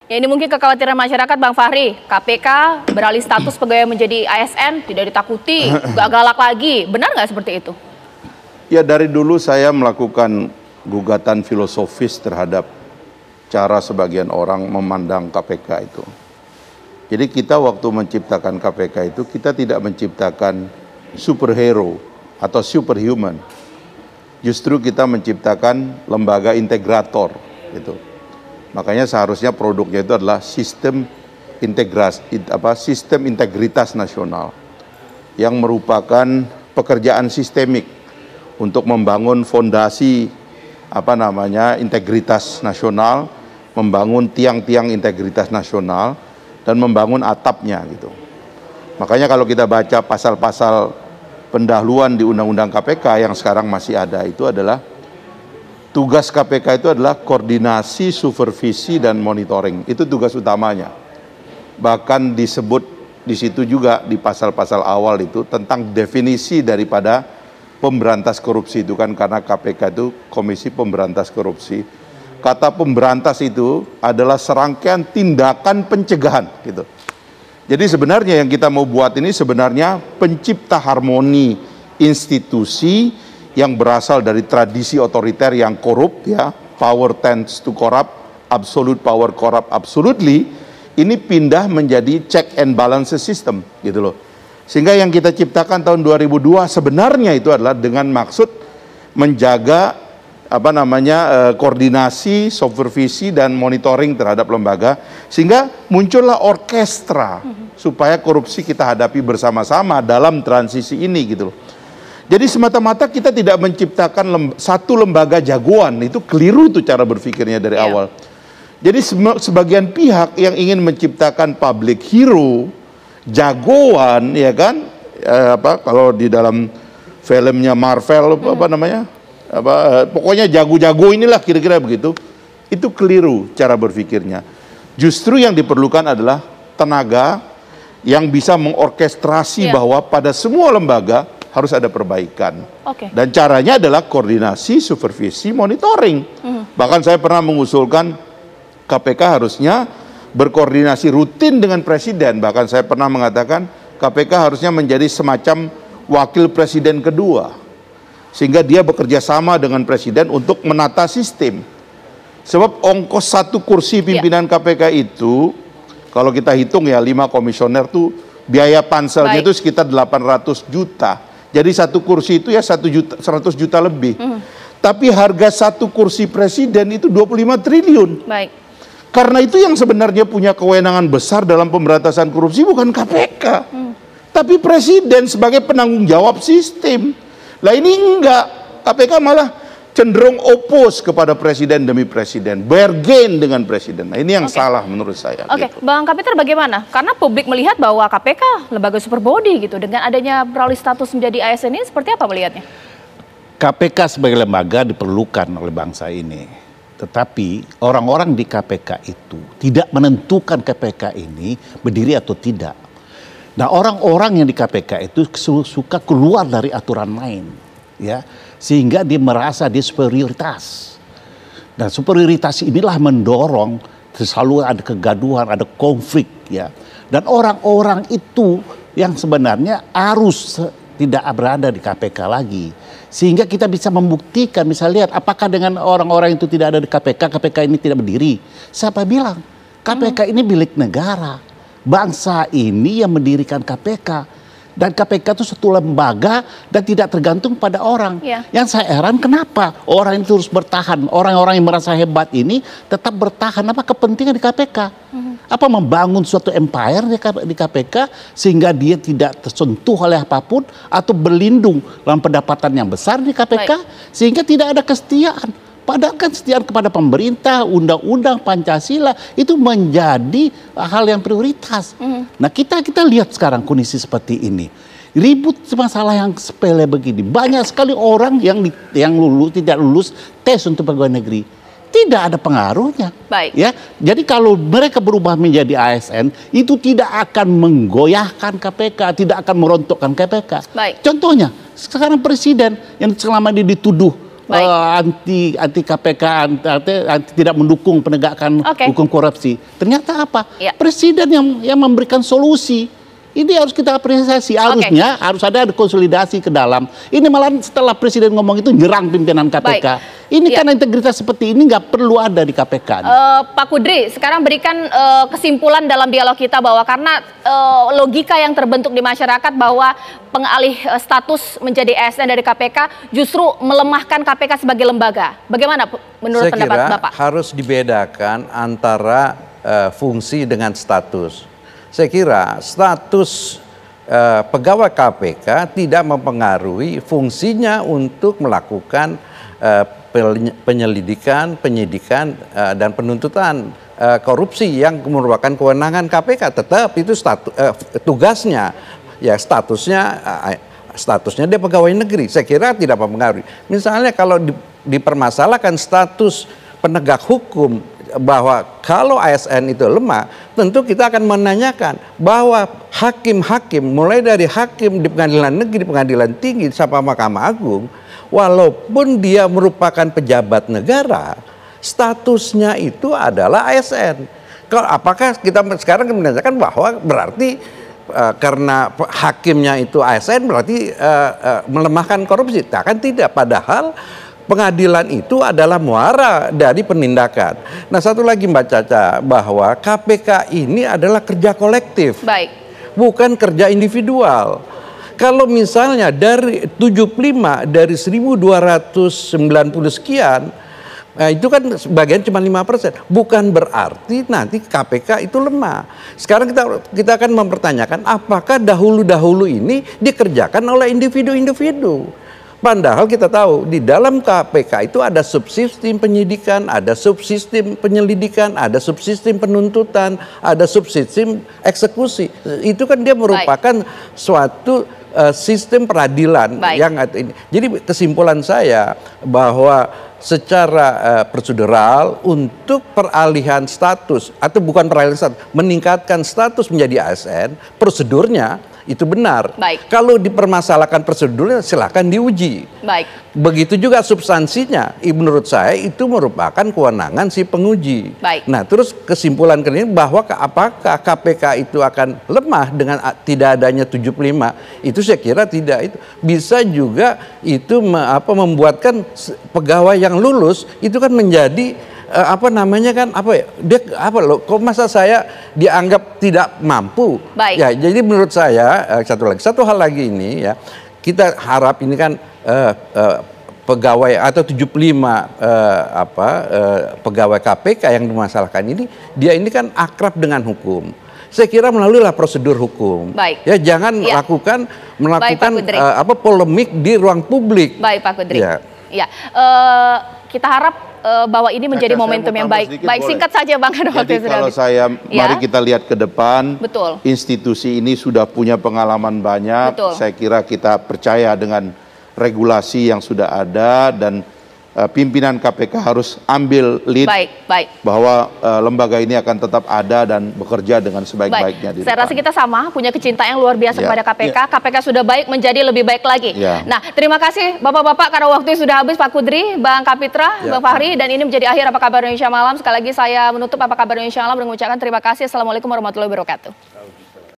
Ya, ini mungkin kekhawatiran masyarakat, Bang Fahri. KPK beralih status pegawai menjadi ASN, tidak ditakuti, gak galak lagi. Benar nggak seperti itu? Ya, dari dulu saya melakukan gugatan filosofis terhadap cara sebagian orang memandang KPK itu. Jadi kita waktu menciptakan KPK itu, kita tidak menciptakan superhero atau superhuman. Justru kita menciptakan lembaga integrator gitu. Makanya seharusnya produknya itu adalah sistem integritas nasional yang merupakan pekerjaan sistemik untuk membangun fondasi integritas nasional, membangun tiang-tiang integritas nasional dan membangun atapnya gitu. Makanya kalau kita baca pasal-pasal pendahuluan di Undang-Undang KPK yang sekarang masih ada, itu adalah tugas KPK itu adalah koordinasi, supervisi, dan monitoring. Itu tugas utamanya. Bahkan disebut di situ juga di pasal-pasal awal itu tentang definisi daripada pemberantas korupsi itu kan, karena KPK itu Komisi Pemberantas Korupsi. Kata pemberantas itu adalah serangkaian tindakan pencegahan gitu. Jadi sebenarnya yang kita mau buat ini sebenarnya pencipta harmoni institusi yang berasal dari tradisi otoriter yang korup ya, power tends to corrupt, absolute power corrupt absolutely, ini pindah menjadi check and balances system gitu loh. Sehingga yang kita ciptakan tahun 2002 sebenarnya itu adalah dengan maksud menjaga koordinasi, supervisi dan monitoring terhadap lembaga, sehingga muncullah orkestra supaya korupsi kita hadapi bersama-sama dalam transisi ini gitu loh. Jadi semata-mata kita tidak menciptakan satu lembaga jagoan, itu keliru tuh cara berpikirnya dari awal. Jadi sebagian pihak yang ingin menciptakan public hero, jagoan, ya kan, kalau di dalam filmnya Marvel pokoknya jago-jago inilah kira-kira begitu, itu keliru cara berpikirnya. Justru yang diperlukan adalah tenaga yang bisa mengorkestrasi bahwa pada semua lembaga harus ada perbaikan. Dan caranya adalah koordinasi, supervisi, monitoring. Bahkan saya pernah mengusulkan KPK harusnya berkoordinasi rutin dengan Presiden. Bahkan saya pernah mengatakan KPK harusnya menjadi semacam wakil Presiden kedua, sehingga dia bekerja sama dengan Presiden untuk menata sistem. Sebab ongkos satu kursi pimpinan KPK itu, kalau kita hitung ya 5 komisioner tuh biaya panselnya itu sekitar 800 juta. Jadi satu kursi itu ya 100 juta lebih. Tapi harga satu kursi Presiden itu 25 triliun. Karena itu yang sebenarnya punya kewenangan besar dalam pemberantasan korupsi bukan KPK, tapi Presiden sebagai penanggung jawab sistem. Lah ini enggak, KPK malah cenderung opos kepada Presiden demi Presiden, bargain dengan Presiden. Nah ini yang salah menurut saya. Gitu. Bang Kapiter bagaimana? Karena publik melihat bahwa KPK lembaga super body gitu, dengan adanya beralih status menjadi ASN ini seperti apa melihatnya? KPK sebagai lembaga diperlukan oleh bangsa ini, tetapi orang-orang di KPK itu tidak menentukan KPK ini berdiri atau tidak. Nah, orang-orang yang di KPK itu suka keluar dari aturan main, ya, sehingga dia merasa dia superioritas. Dan superioritas inilah mendorong selalu ada kegaduhan, ada konflik, ya. Dan orang-orang itu yang sebenarnya harus tidak berada di KPK lagi, sehingga kita bisa membuktikan, bisa lihat apakah dengan orang-orang itu tidak ada di KPK, KPK ini tidak berdiri. Siapa bilang KPK ini milik negara? Bangsa ini yang mendirikan KPK, dan KPK itu satu lembaga dan tidak tergantung pada orang. Yang saya heran kenapa orang itu terus bertahan, orang-orang yang merasa hebat ini tetap bertahan. Apa kepentingan di KPK? Apa membangun suatu empire di KPK sehingga dia tidak tersentuh oleh apapun, atau berlindung dalam pendapatan yang besar di KPK sehingga tidak ada kesetiaan? Padahal kan kesetiaan kepada pemerintah, undang-undang, Pancasila itu menjadi hal yang prioritas. Nah kita lihat sekarang kondisi seperti ini. Ribut masalah yang sepele begini. Banyak sekali orang yang tidak lulus tes untuk pegawai negeri. Tidak ada pengaruhnya. Ya, jadi kalau mereka berubah menjadi ASN, itu tidak akan menggoyahkan KPK, tidak akan merontokkan KPK. Contohnya, sekarang Presiden yang selama ini dituduh anti KPK, anti tidak mendukung penegakan hukum korupsi. Ternyata apa? Presiden yang memberikan solusi. Ini harus kita apresiasi. Harusnya harus ada konsolidasi ke dalam. Ini malah setelah Presiden ngomong itu nyerang pimpinan KPK. Ini karena integritas seperti ini nggak perlu ada di KPK. Pak Kudri, sekarang berikan kesimpulan dalam dialog kita bahwa karena logika yang terbentuk di masyarakat bahwa pengalih status menjadi ASN dari KPK justru melemahkan KPK sebagai lembaga. Bagaimana menurut pendapat Bapak? Harus dibedakan antara fungsi dengan status. Saya kira status pegawai KPK tidak mempengaruhi fungsinya untuk melakukan penyelidikan, penyidikan, dan penuntutan korupsi yang merupakan kewenangan KPK. Tetap itu tugasnya, ya statusnya dia pegawai negeri. Saya kira tidak mempengaruhi. Misalnya kalau dipermasalahkan status penegak hukum, bahwa kalau ASN itu lemah, tentu kita akan menanyakan bahwa hakim-hakim, mulai dari hakim di pengadilan negeri, pengadilan tinggi, sampai Mahkamah Agung, walaupun dia merupakan pejabat negara, statusnya itu adalah ASN. Apakah kita sekarang menanyakan bahwa berarti karena hakimnya itu ASN berarti melemahkan korupsi? Kan tidak, padahal pengadilan itu adalah muara dari penindakan. Nah, satu lagi Mbak Caca, bahwa KPK ini adalah kerja kolektif. Bukan kerja individual. Kalau misalnya dari 75 dari 1290 sekian, itu kan sebagian cuma 5%. Bukan berarti nanti KPK itu lemah. Sekarang kita akan mempertanyakan apakah dahulu-dahulu ini dikerjakan oleh individu-individu. Padahal kita tahu di dalam KPK itu ada subsistem penyidikan, ada subsistem penyelidikan, ada subsistem penuntutan, ada subsistem eksekusi. Itu kan dia merupakan suatu sistem peradilan yang ini. Jadi kesimpulan saya bahwa secara prosedural untuk peralihan status atau bukan peralihan status, meningkatkan status menjadi ASN, prosedurnya itu benar. Kalau dipermasalahkan prosedurnya silakan diuji. Begitu juga substansinya, menurut saya itu merupakan kewenangan si penguji. Nah, terus kesimpulan kedua bahwa apakah KPK itu akan lemah dengan tidak adanya 75? Itu saya kira tidak. Itu bisa juga itu membuatkan pegawai yang lulus itu kan menjadi kok masa saya dianggap tidak mampu. Ya, jadi menurut saya satu hal lagi ini ya, kita harap ini kan pegawai atau 75 pegawai KPK yang dimasalahkan ini, dia ini kan akrab dengan hukum. Saya kira melaluilah prosedur hukum. Ya, jangan melakukan polemik di ruang publik. Pak Kudri. Kita harap bahwa ini menjadi momentum yang baik. Singkat saja Bang. Jadi kalau mari kita lihat ke depan. Institusi ini sudah punya pengalaman banyak. Saya kira kita percaya dengan regulasi yang sudah ada dan pimpinan KPK harus ambil lead bahwa lembaga ini akan tetap ada dan bekerja dengan sebaik-baiknya. Saya rasa kita sama punya kecintaan yang luar biasa kepada KPK. KPK sudah baik menjadi lebih baik lagi. Nah, terima kasih Bapak-bapak karena waktu sudah habis. Pak Kudri, Bang Kapitra, Bang Fahri, dan ini menjadi akhir Apa Kabar Indonesia Malam. Sekali lagi saya menutup Apa Kabar Indonesia Malam dengan mengucapkan terima kasih. Assalamualaikum warahmatullahi wabarakatuh.